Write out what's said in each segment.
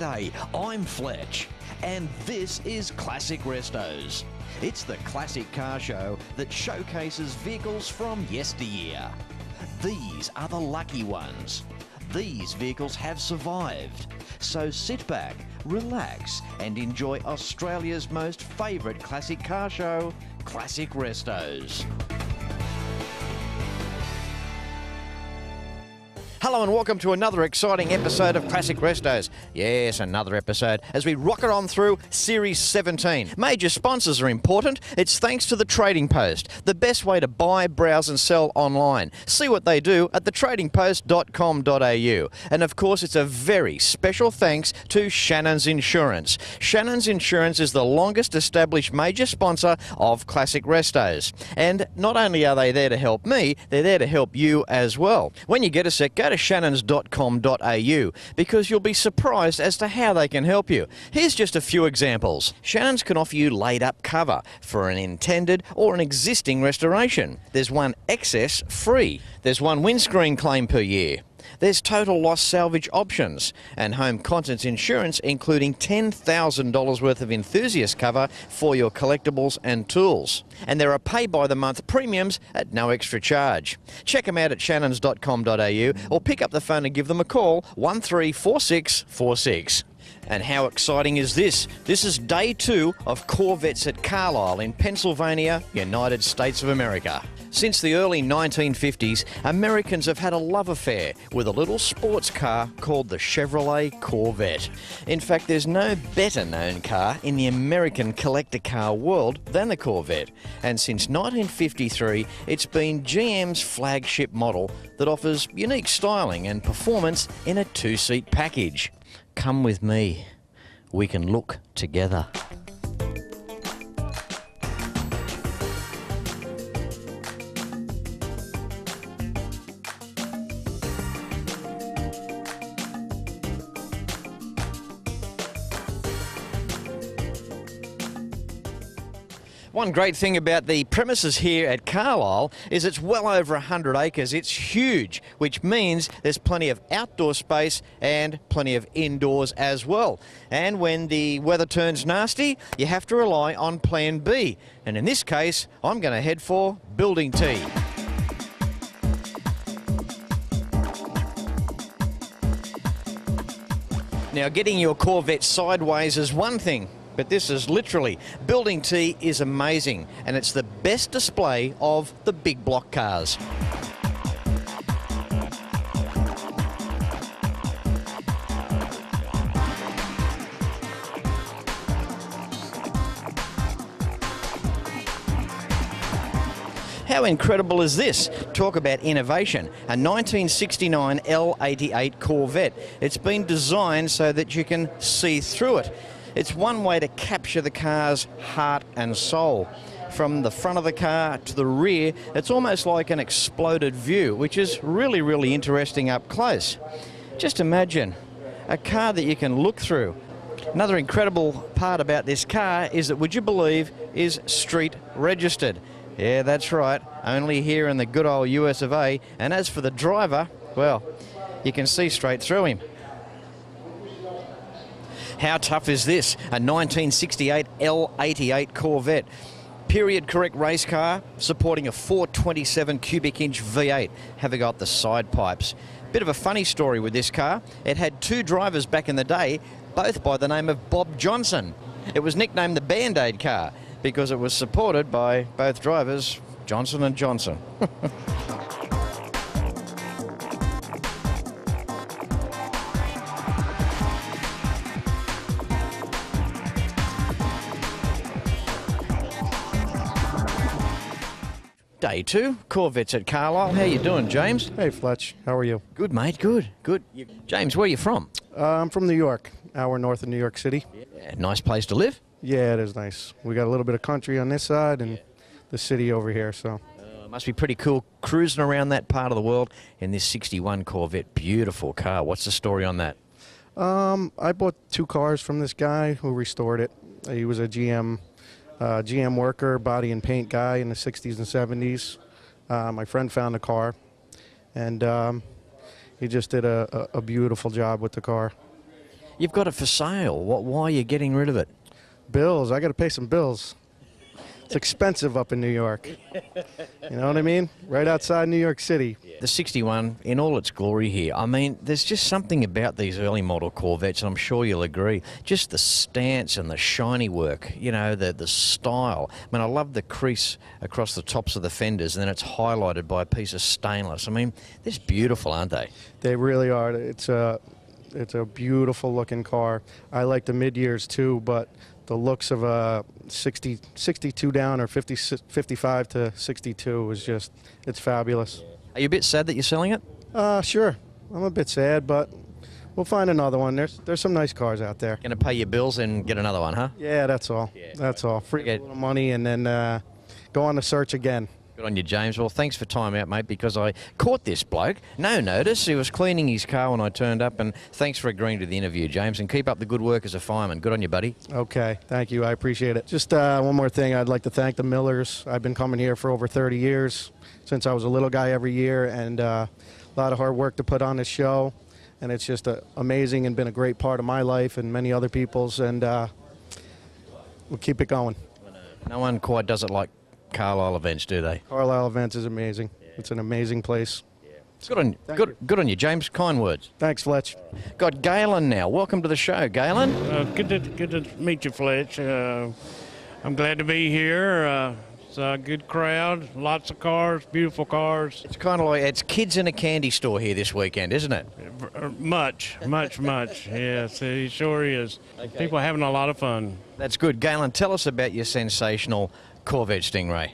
G'day, I'm Fletch, and this is Classic Restos. It's the classic car show that showcases vehicles from yesteryear. These are the lucky ones. These vehicles have survived. So sit back, relax, and enjoy Australia's most favourite classic car show, Classic Restos. Hello and welcome to another exciting episode of Classic Restos. Yes, another episode as we rocket on through Series 17. Major sponsors are important. It's thanks to the Trading Post, the best way to buy, browse and sell online. See what they do at thetradingpost.com.au. And of course, it's a very special thanks to Shannons Insurance. Shannons Insurance is the longest established major sponsor of Classic Restos. And not only are they there to help me, they're there to help you as well. When you get a sec, go to shannons.com.au because you'll be surprised as to how they can help you. Here's just a few examples. Shannons can offer you laid-up cover for an intended or an existing restoration. There's one excess free. There's one windscreen claim per year. There's total loss salvage options and home contents insurance, including $10,000 worth of enthusiast cover for your collectibles and tools. And there are pay-by-the-month premiums at no extra charge. Check them out at shannons.com.au or pick up the phone and give them a call, 134646. And how exciting is this? This is day 2 of Corvettes at Carlisle in Pennsylvania, United States of America. Since the early 1950s, Americans have had a love affair with a little sports car called the Chevrolet Corvette. In fact, there's no better known car in the American collector car world than the Corvette. And since 1953, it's been GM's flagship model that offers unique styling and performance in a 2-seat package. Come with me. We can look together. One great thing about the premises here at Carlisle is it's well over 100 acres. It's huge, which means there's plenty of outdoor space and plenty of indoors as well. And when the weather turns nasty, you have to rely on Plan B. And in this case, I'm going to head for Building T. Now, getting your Corvette sideways is one thing, but this is literally, Building T is amazing, and it's the best display of the big block cars. How incredible is this? Talk about innovation. A 1969 L88 Corvette. It's been designed so that you can see through it. It's one way to capture the car's heart and soul. From the front of the car to the rear, it's almost like an exploded view, which is really, really interesting up close. Just imagine a car that you can look through. Another incredible part about this car is that, would you believe, is street registered. Yeah, that's right, only here in the good old US of A. And as for the driver, well, you can see straight through him. How tough is this? A 1968 L88 Corvette. Period correct race car, supporting a 427 cubic inch V8. Have got the side pipes. Bit of a funny story with this car. It had 2 drivers back in the day, both by the name of Bob Johnson. It was nicknamed the Band-Aid car because it was supported by both drivers, Johnson and Johnson. Day 2, Corvettes at Carlisle. How you doing, James? Hey, Fletch. How are you? Good, mate. Good, good. James, where are you from? I'm from New York, hour north of New York City. Yeah, nice place to live. Yeah, it is nice. We got a little bit of country on this side and the city over here, so. Must be pretty cool cruising around that part of the world in this 61 Corvette. Beautiful car. What's the story on that? I bought 2 cars from this guy who restored it. He was a GM worker, body and paint guy in the 60s and 70s. My friend found the car, and he just did a beautiful job with the car. You've got it for sale. Why are you getting rid of it? Bills. I got to pay some bills. It's expensive up in New York. You know what I mean? Right outside New York City. The 61 in all its glory here. I mean, there's just something about these early model Corvettes, and I'm sure you'll agree. Just the stance and the shiny work, you know, the style. I mean, I love the crease across the tops of the fenders, and then it's highlighted by a piece of stainless. I mean, they're beautiful, aren't they? They really are. It's a beautiful looking car. I like the mid-years too, but the looks of a 62 down or 55 to 62 is just, it's fabulous. Are you a bit sad that you're selling it? Sure. I'm a bit sad, but we'll find another one. There's some nice cars out there. Going to pay your bills and get another one, huh? Yeah, that's all. Yeah. That's all. Free a little money and then go on the search again. Good on you, James. Well, thanks for time out, mate, because I caught this bloke. No notice. He was cleaning his car when I turned up, and thanks for agreeing to the interview, James, and keep up the good work as a fireman. Good on you, buddy. Okay, thank you. I appreciate it. Just one more thing. I'd like to thank the Millers. I've been coming here for over 30 years, since I was a little guy every year, and a lot of hard work to put on this show, and it's just amazing and been a great part of my life and many other people's, and we'll keep it going. No one quite does it like Carlisle events, do they? Carlisle events is amazing. Yeah. It's an amazing place. Yeah. Good on you, James. Kind words. Thanks, Fletch. Got Galen now. Welcome to the show, Galen. Good to meet you, Fletch. I'm glad to be here. It's a good crowd, lots of cars, beautiful cars. It's kind of like it's kids in a candy store here this weekend, isn't it? Much. Yes, it sure is. Okay. People are having a lot of fun. That's good. Galen, tell us about your sensational Corvette Stingray.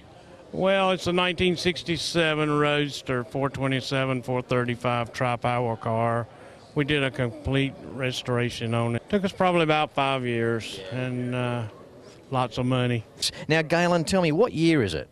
Well, it's a 1967 Roadster 427, 435 tri-power car. We did a complete restoration on it. Took us probably about 5 years and lots of money. Now, Galen, tell me, what year is it?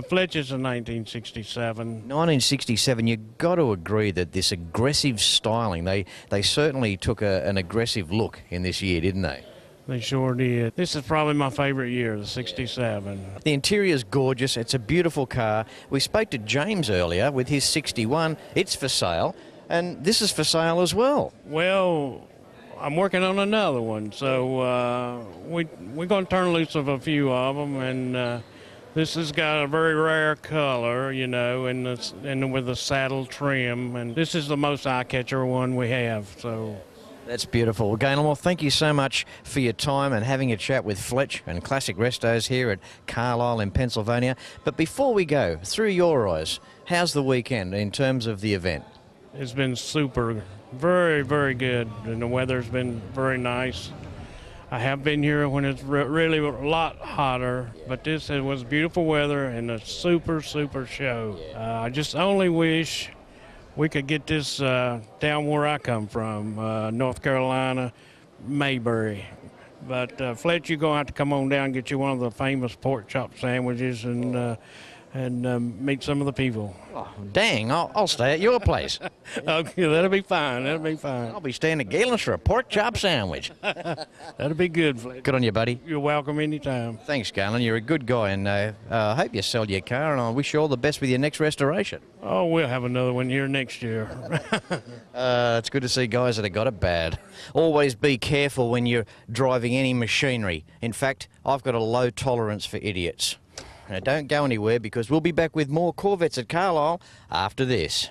Fletch is a 1967. 1967, you've got to agree that this aggressive styling, they certainly took an aggressive look in this year, didn't they? They sure did. This is probably my favorite year, the 67. The interior's gorgeous. It's a beautiful car. We spoke to James earlier with his 61. It's for sale, and this is for sale as well. Well, I'm working on another one, so we're going to turn loose of a few of them, and this has got a very rare color, you know, and with a saddle trim, and this is the most eye-catcher one we have, so... That's beautiful. Well, Galen, well, thank you so much for your time and having a chat with Fletch and Classic Restos here at Carlisle in Pennsylvania. But before we go, through your eyes, how's the weekend in terms of the event? It's been super, very, very good, and the weather's been very nice. I have been here when it's really a lot hotter, but this was beautiful weather and a super, super show. I just only wish we could get this down where I come from, North Carolina, Mayberry. But Fletch, you're going to have to come on down and get you one of the famous pork chop sandwiches and meet some of the people. Oh, dang, I'll stay at your place. Okay, that'll be fine. That'll be fine. I'll be staying at Galen's for a pork chop sandwich. That'll be good, Fletch. Good on you, buddy. You're welcome anytime. Thanks, Galen. You're a good guy, and I hope you sell your car, and I wish you all the best with your next restoration. Oh, we'll have another one here next year. It's good to see guys that have got it bad. Always be careful when you're driving any machinery. In fact, I've got a low tolerance for idiots. Now, don't go anywhere, because we'll be back with more Corvettes at Carlisle after this.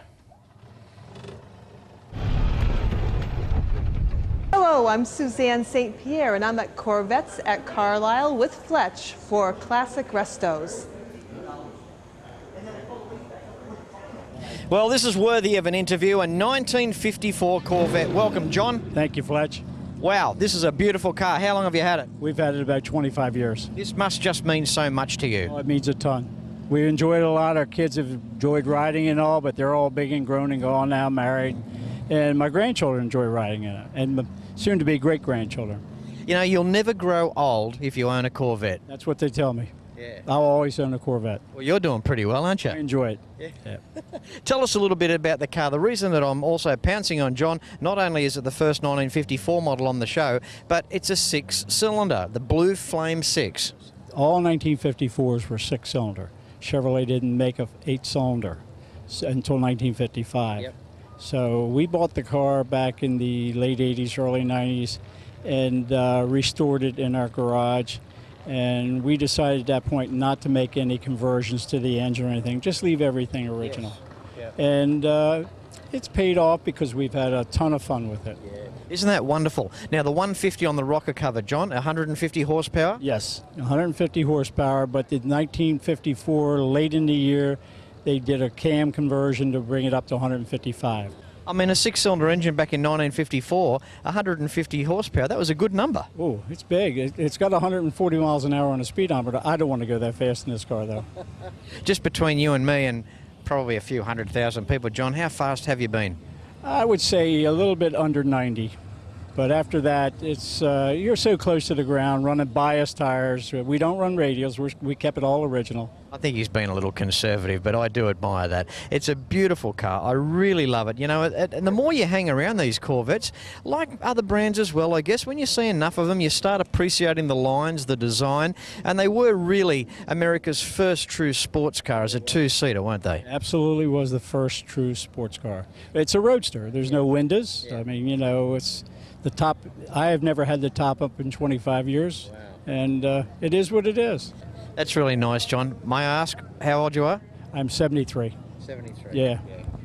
Hello, I'm Suzanne St. Pierre, and I'm at Corvettes at Carlisle with Fletch for Classic Restos. Well, this is worthy of an interview, a 1954 Corvette. Welcome, John. Thank you, Fletch. Wow, this is a beautiful car. How long have you had it? We've had it about 25 years. This must just mean so much to you. Oh, it means a ton. We enjoy it a lot. Our kids have enjoyed riding and all, but they're all big and grown and all now married. And my grandchildren enjoy riding in it, and soon to be great-grandchildren. You know, you'll never grow old if you own a Corvette. That's what they tell me. Yeah. I'll always own a Corvette. Well, you're doing pretty well, aren't you? I enjoy it. Yeah. Tell us a little bit about the car. The reason that I'm also pouncing on John, not only is it the first 1954 model on the show, but it's a 6-cylinder, the Blue Flame 6. All 1954s were 6-cylinder. Chevrolet didn't make a 8-cylinder until 1955. Yep. So we bought the car back in the late 80s, early 90s, and restored it in our garage. And we decided at that point not to make any conversions to the engine or anything, just leave everything original. Yes. And it's paid off because we've had a ton of fun with it. Yeah. Isn't that wonderful? Now, the 150 on the rocker cover, John, 150 horsepower? Yes, 150 horsepower, but in 1954, late in the year, they did a cam conversion to bring it up to 155. I mean, a six-cylinder engine back in 1954, 150 horsepower, that was a good number. Oh, it's big. It's got 140 miles an hour on the speedometer. I don't want to go that fast in this car, though. Just between you and me and probably a few 100,000 people, John, how fast have you been? I would say a little bit under 90. But after that, it's you're so close to the ground, running bias tires. We don't run radials. We kept it all original. I think he's been a little conservative, but I do admire that. It's a beautiful car. I really love it. You know, and the more you hang around these Corvettes, like other brands as well, I guess, when you see enough of them, you start appreciating the lines, the design, and they were really America's first true sports car as a two-seater, weren't they? Absolutely was the first true sports car. It's a roadster. There's no windows. Yeah. I mean, you know, it's the top. I have never had the top up in 25 years, Wow. and it is what it is. That's really nice, John. May I ask how old you are? I'm 73. 73. Yeah.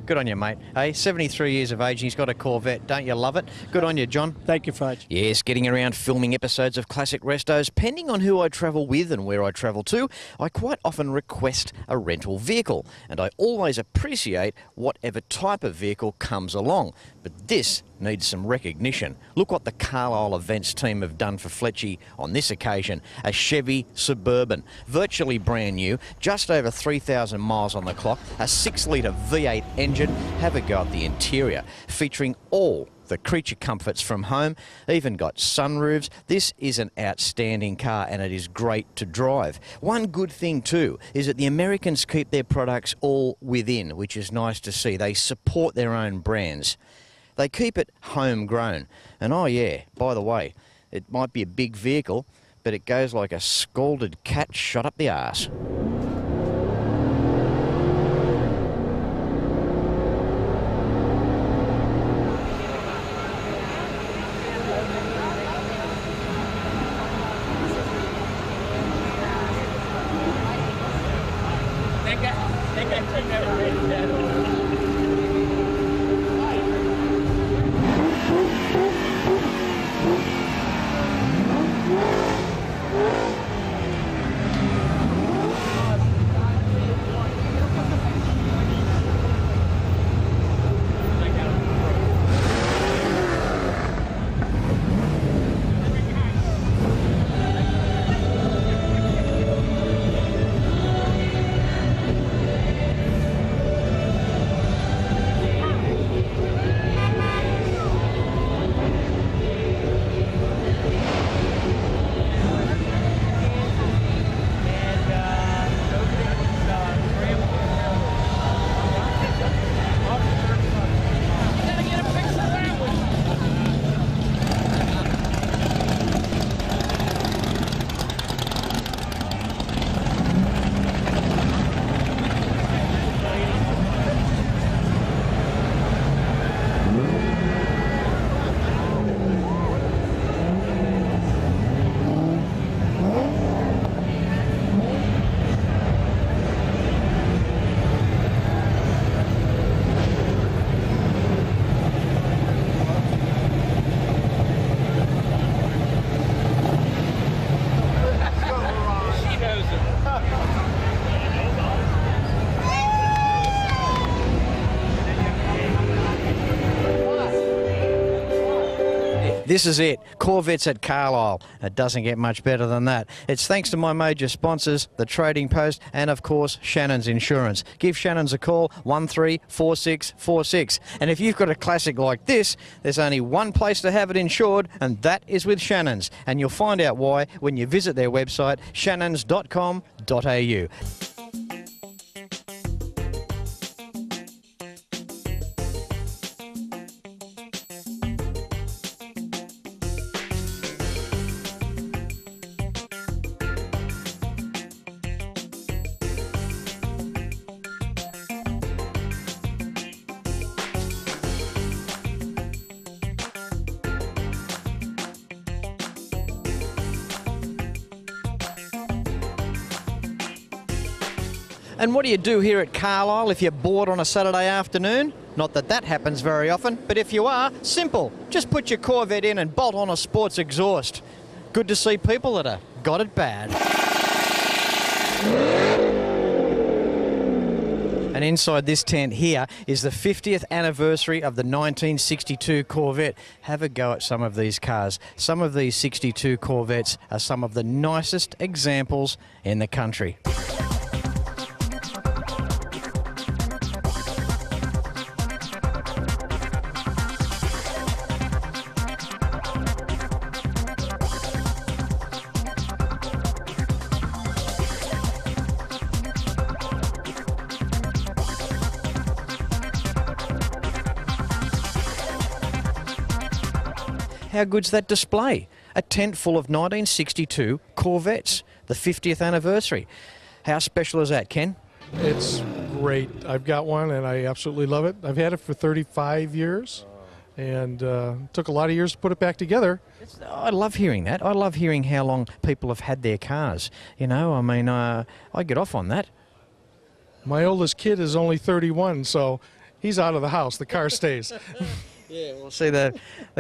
Good on you, mate. Hey, 73 years of age, and he's got a Corvette. Don't you love it? Good on you, John. Thank you, Fudge. Yes, getting around filming episodes of Classic Restos, depending on who I travel with and where I travel to, I quite often request a rental vehicle, and I always appreciate whatever type of vehicle comes along. But this needs some recognition. Look what the Carlisle events team have done for Fletchy on this occasion. A Chevy Suburban, virtually brand new, just over 3,000 miles on the clock, a 6-litre V8 engine. Have a go at the interior, featuring all the creature comforts from home, even got sunroofs. This is an outstanding car and it is great to drive. One good thing too is that the Americans keep their products all within, which is nice to see. They support their own brands. They keep it homegrown. And oh yeah, by the way, it might be a big vehicle, but it goes like a scalded cat shot up the arse. This is it, Corvettes at Carlisle. It doesn't get much better than that. It's thanks to my major sponsors, the Trading Post, and of course, Shannons Insurance. Give Shannons a call, 134646. And if you've got a classic like this, there's only one place to have it insured, and that is with Shannons. And you'll find out why when you visit their website, shannons.com.au. And what do you do here at Carlisle if you're bored on a Saturday afternoon? Not that that happens very often, but if you are, simple. Just put your Corvette in and bolt on a sports exhaust. Good to see people that are got it bad. And inside this tent here is the 50th anniversary of the 1962 Corvette. Have a go at some of these cars. Some of these 62 Corvettes are some of the nicest examples in the country. How good's that display? A tent full of 1962 Corvettes, the 50th anniversary. How special is that, Ken? It's great. I've got one and I absolutely love it. I've had it for 35 years and took a lot of years to put it back together. I love hearing that. I love hearing how long people have had their cars. You know, I mean, I get off on that. My oldest kid is only 31, so he's out of the house. The car stays. Yeah, well, see, the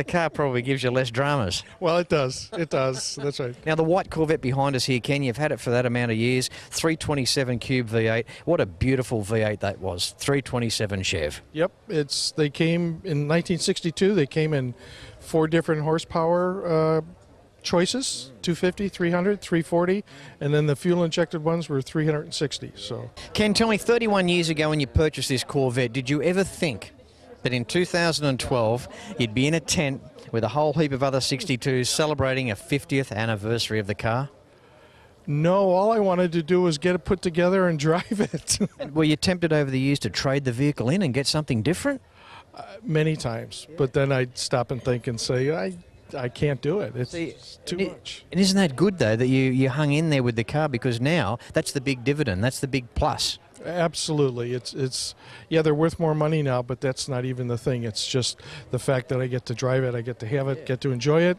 car probably gives you less dramas. Well, it does. It does. That's right. Now, the white Corvette behind us here, Ken, you've had it for that amount of years. 327 cube V8. What a beautiful V8 that was. 327 Chev. Yep. They came in 1962. They came in 4 different horsepower choices, 250, 300, 340, and then the fuel-injected ones were 360. So, Ken, tell me, 31 years ago when you purchased this Corvette, did you ever think that in 2012 you'd be in a tent with a whole heap of other 62s celebrating a 50th anniversary of the car? No, all I wanted to do was get it put together and drive it. And were you tempted over the years to trade the vehicle in and get something different? Many times, but then I'd stop and think and say, I can't do it. It's too much. And isn't that good, though, that you hung in there with the car, because now that's the big dividend, that's the big plus. Absolutely. It's yeah, they're worth more money now, but that's not even the thing. It's just the fact that I get to drive it, I get to have it, get to enjoy it.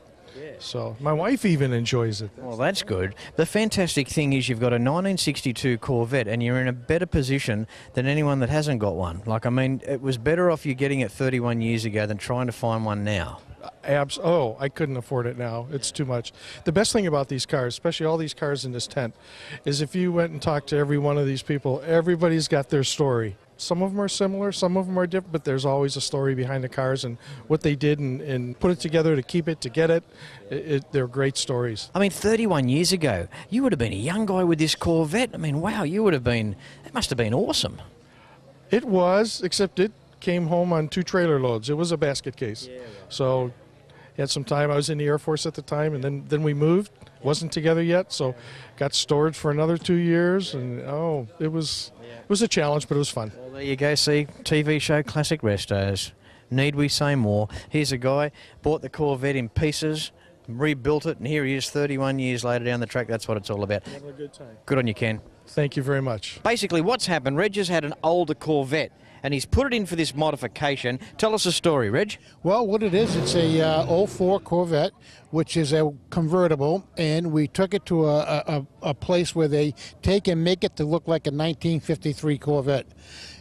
So my wife even enjoys it. Well, that's good. The fantastic thing is you've got a 1962 Corvette and you're in a better position than anyone that hasn't got one. Like, I mean, it was better off you getting it 31 years ago than trying to find one now. Oh, I couldn't afford it now. It's too much. The best thing about these cars, especially all these cars in this tent, is if you went and talked to every one of these people, everybody's got their story. Some of them are similar, some of them are different, but there's always a story behind the cars and what they did and put it together to keep it, to get it. They're great stories. I mean, 31 years ago, you would have been a young guy with this Corvette. I mean, wow, you would have been, it must have been awesome. It was, except it came home on 2 trailer loads. It was a basket case. Yeah, right. So had some time. I was in the Air Force at the time, and then we moved. Wasn't together yet, so got stored for another 2 years, and it was a challenge, but it was fun. Well, there you go. See, TV show Classic Restos. Need we say more? Here's a guy bought the Corvette in pieces, rebuilt it, and here he is 31 years later down the track. That's what it's all about. Having a good time. Good on you, Ken. Thank you very much. Basically, what's happened, Reg has had an older Corvette, and he's put it in for this modification. Tell us a story, Reg. Well, what it is, it's a 04 Corvette, which is a convertible, and we took it to a place where they take and make it to look like a 1953 Corvette.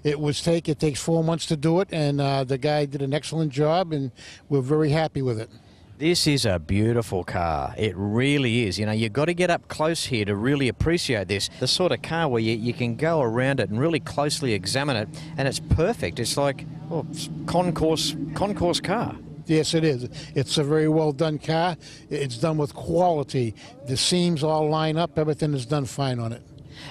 It takes 4 months to do it, and the guy did an excellent job, and we're very happy with it. This is a beautiful car. It really is. You know, you've got to get up close here to really appreciate this. The sort of car where you can go around it and really closely examine it, and it's perfect. It's like, well, it's concourse car. Yes, it is. It's a very well done car. It's done with quality. The seams all line up. Everything is done fine on it.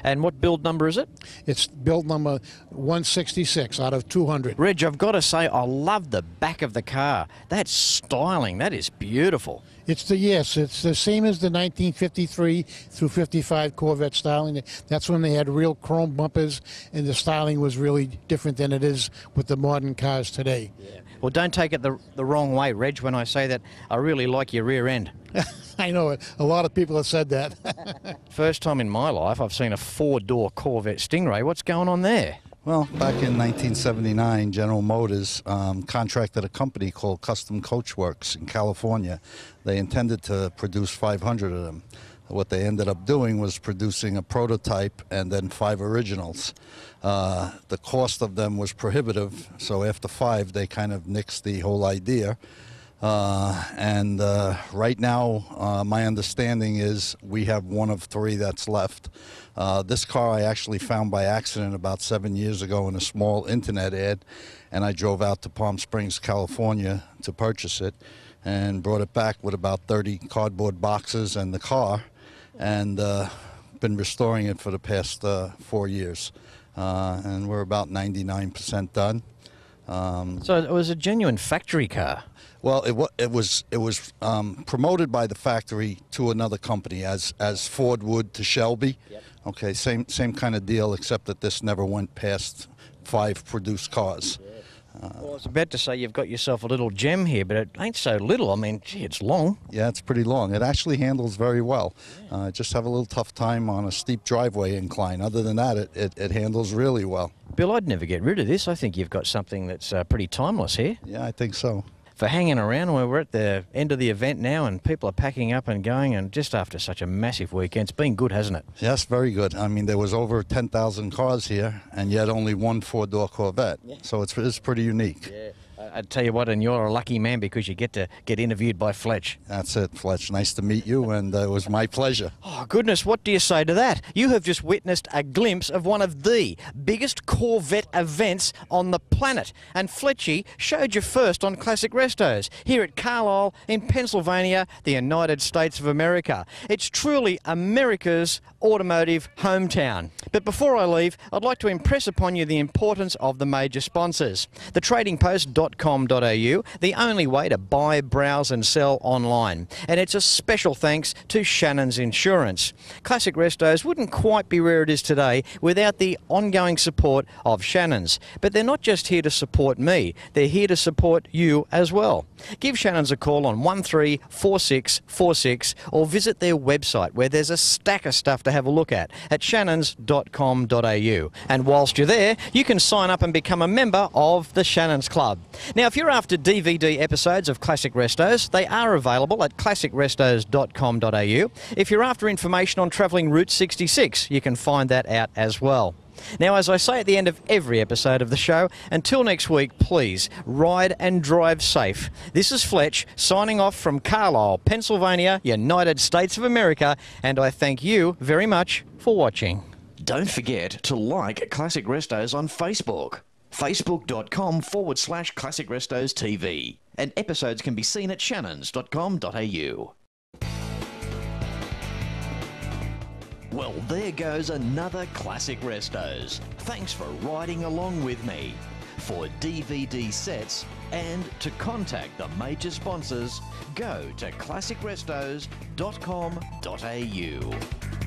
And what build number is it? It's build number 166 out of 200. Reg, I've got to say, I love the back of the car. That's styling. That is beautiful. It's the same as the 1953 through 55 Corvette styling. That's when they had real chrome bumpers, and the styling was really different than it is with the modern cars today. Yeah. Well, don't take it the wrong way, Reg, when I say that I really like your rear end. I know it. A lot of people have said that. First time in my life I've seen a 4-door Corvette Stingray. What's going on there? Well, back in 1979, General Motors contracted a company called Custom Coachworks in California. They intended to produce 500 of them. what they ended up doing was producing a prototype and then 5 originals. The cost of them was prohibitive, so after 5 they kind of nixed the whole idea. Right now, my understanding is we have 1 of 3 that's left. This car I actually found by accident about 7 years ago in a small internet ad, and I drove out to Palm Springs, California to purchase it, and brought it back with about 30 cardboard boxes and the car, and been restoring it for the past 4 years. And we're about 99% done. So it was a genuine factory car. Well, it was promoted by the factory to another company as Ford would to Shelby. Yep. Okay, same kind of deal, except that this never went past 5 produced cars. Yeah. Well, I was about to say you've got yourself a little gem here, but it ain't so little. I mean, gee, it's long. Yeah, it's pretty long. It actually handles very well. Yeah. Just have a little tough time on a steep driveway incline. Other than that, it handles really well. Bill, I'd never get rid of this. I think you've got something that's pretty timeless here. Yeah, I think so. For hanging around, we're at the end of the event now and people are packing up and going, and just after such a massive weekend, it's been good, hasn't it? Yes, very good. I mean, there was over 10,000 cars here and yet only 1 4-door Corvette. Yeah. So it's pretty unique. Yeah. I'd tell you what, and you're a lucky man because you get to get interviewed by Fletch. That's it, Fletch. Nice to meet you, and it was my pleasure. Oh, goodness, what do you say to that? You have just witnessed a glimpse of one of the biggest Corvette events on the planet. And Fletchy showed you first on Classic Restos, here at Carlisle in Pennsylvania, the United States of America. It's truly America's automotive hometown. But before I leave, I'd like to impress upon you the importance of the major sponsors. The tradingpost.com.au, the only way to buy, browse and sell online. And it's a special thanks to Shannons Insurance. Classic Restos wouldn't quite be where it is today without the ongoing support of Shannons. But they're not just here to support me, they're here to support you as well. Give Shannons a call on 134646 or visit their website where there's a stack of stuff to have a look at shannons.com.au. And whilst you're there, you can sign up and become a member of the Shannons Club. Now, if you're after DVD episodes of Classic Restos, they are available at classicrestos.com.au. If you're after information on travelling Route 66, you can find that out as well. Now, as I say at the end of every episode of the show, until next week, please ride and drive safe. This is Fletch signing off from Carlisle, Pennsylvania, United States of America, and I thank you very much for watching. Don't forget to like Classic Restos on Facebook. Facebook.com/Classic Restos TV. And episodes can be seen at shannons.com.au. Well, there goes another Classic Restos. Thanks for riding along with me. For DVD sets and to contact the major sponsors, go to classicrestos.com.au.